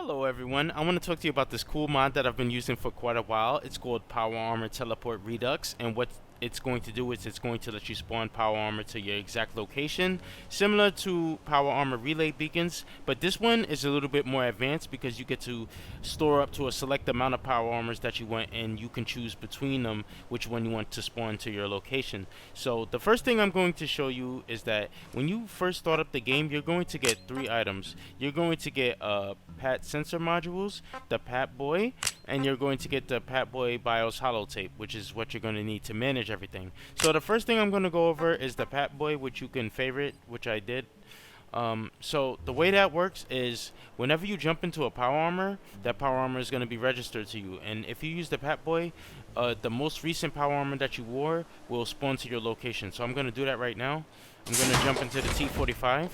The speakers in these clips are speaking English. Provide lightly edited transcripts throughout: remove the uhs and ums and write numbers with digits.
Hello everyone, I want to talk to you about this cool mod that I've been using for quite a while. It's called Power Armor Teleport Redux, and what it's going to do is it's going to let you spawn power armor to your exact location, similar to power armor relay beacons, but this one is a little bit more advanced because you get to store up to a select amount of power armors that you want, and you can choose between them which one you want to spawn to your location. So the first thing I'm going to show you is that when you first start up the game, you're going to get 3 items. You're going to get PAT sensor modules, the PAT boy, and you're going to get the PAT boy BIOS holotape, which is what you're going to need to manage everything. So the first thing I'm going to go over is the PAT boy, which you can favorite, which I did. So the way that works is whenever you jump into a power armor, that power armor is going to be registered to you, and if you use the PAT boy, the most recent power armor that you wore will spawn to your location. So I'm going to do that right now. I'm going to jump into the T45,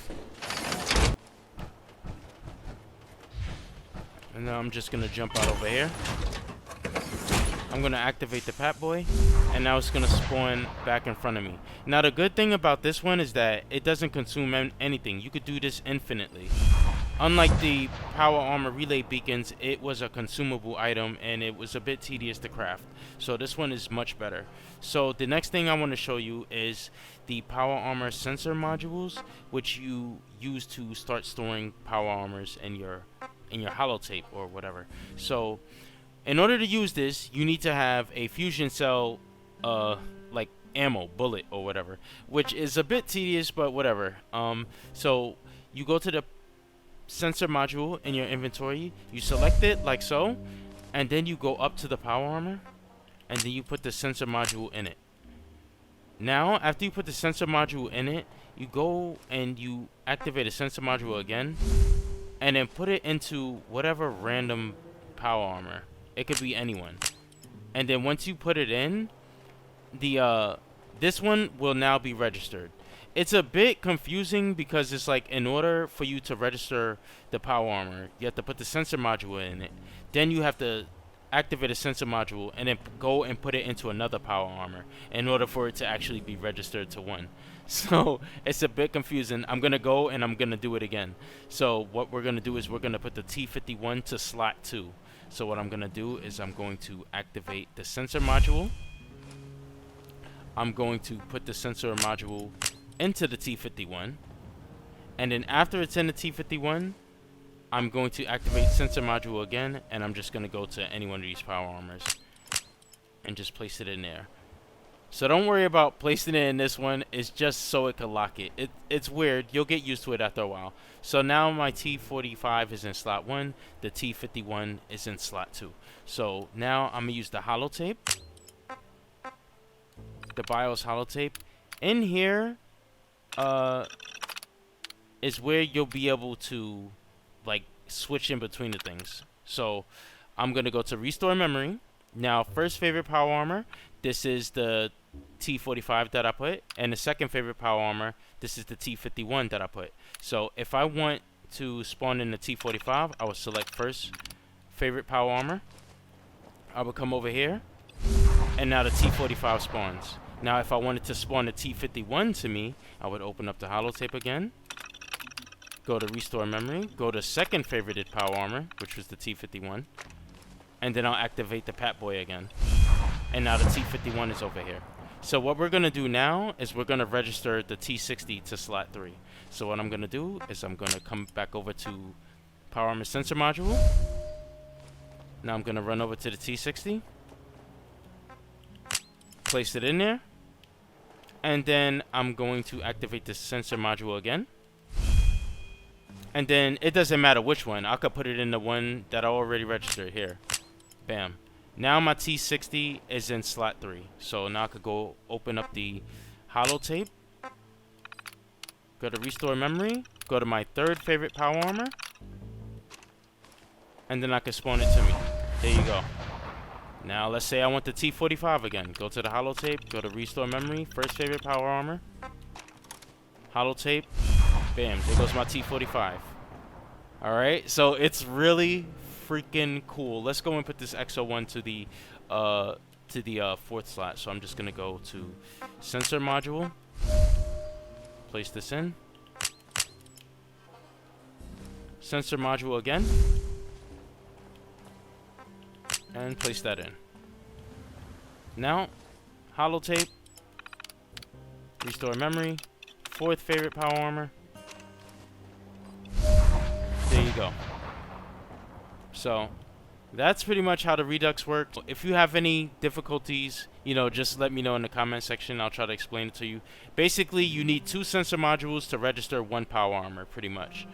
and then I'm just going to jump out over here. I'm going to activate the PAT boy, and now it's going to spawn back in front of me. Now the good thing about this one is that it doesn't consume anything. You could do this infinitely. Unlike the power armor relay beacons, it was a consumable item and it was a bit tedious to craft. So this one is much better. So the next thing I want to show you is the power armor sensor modules, which you use to start storing power armors in your holotape or whatever. So in order to use this, you need to have a fusion cell like ammo, bullet or whatever, which is a bit tedious, but whatever. So you go to the sensor module in your inventory, you select it like so, and then you go up to the power armor, and then you put the sensor module in it. Now after you put the sensor module in it, you go and you activate a sensor module again, and then put it into whatever random power armor. It could be anyone. And then once you put it in, this one will now be registered. It's a bit confusing because it's like, in order for you to register the power armor, you have to put the sensor module in it. Then you have to activate a sensor module and then go and put it into another power armor in order for it to actually be registered to one. So it's a bit confusing. I'm gonna go and I'm gonna do it again. So what we're gonna do is we're gonna put the T51 to slot 2. So what I'm gonna do is I'm going to activate the sensor module. I'm going to put the sensor module into the T51, and then after it's in the T51, I'm going to activate sensor module again, and I'm just going to go to any one of these power armors and just place it in there. So don't worry about placing it in this one. It's just so it can lock it. It's weird. You'll get used to it after a while. So now my T45 is in slot 1, the T51 is in slot 2. So now I'm going to use the holotape, the BIOS holotape. In here is where you'll be able to like switch in between the things. So I'm gonna go to restore memory. Now first favorite power armor, this is the T45 that I put, and the second favorite power armor, this is the T51 that I put. So if I want to spawn in the T45, I will select first favorite power armor. I will come over here, and now the T45 spawns. Now if I wanted to spawn the T51 to me, I would open up the holotape again, go to restore memory, go to second favorited power armor, which was the T51, and then I'll activate the PAT boy again. And now the T51 is over here. So what we're going to do now is we're going to register the T60 to slot 3. So what I'm going to do is I'm going to come back over to power armor sensor module. Now I'm going to run over to the T60, place it in there, and then I'm going to activate the sensor module again. And then it doesn't matter which one. I could put it in the one that I already registered here. Bam. Now my T60 is in slot 3. So now I could go open up the holotape, go to restore memory, go to my third favorite power armor, and then I can spawn it to me. There you go. Now let's say I want the T45 again. Go to the holotape, go to restore memory, first favorite power armor, holotape, bam, there goes my T45. Alright, so it's really freaking cool. Let's go and put this XO1 to the fourth slot. So I'm just gonna go to sensor module, place this in, sensor module again, and place that in. Now, holotape, restore memory, fourth favorite power armor. There you go. So that's pretty much how the redux works. If you have any difficulties, you know, just let me know in the comment section. I'll try to explain it to you. Basically, you need 2 sensor modules to register 1 power armor, pretty much.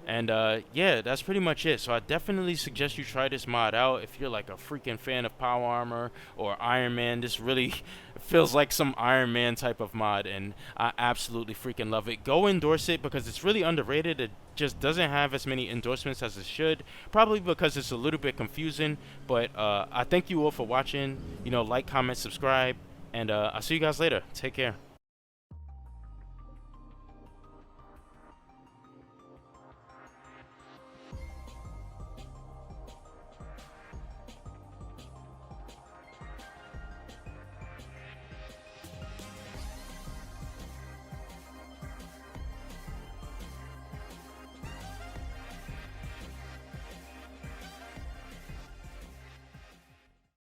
And yeah, that's pretty much it. So I definitely suggest you try this mod out if you're like a freaking fan of power armor or Iron Man. This really feels like some Iron Man type of mod, and I absolutely freaking love it. Go endorse it because it's really underrated. It just doesn't have as many endorsements as it should, probably because it's a little bit confusing. But I thank you all for watching. You know, like, comment, subscribe, and I'll see you guys later. Take care.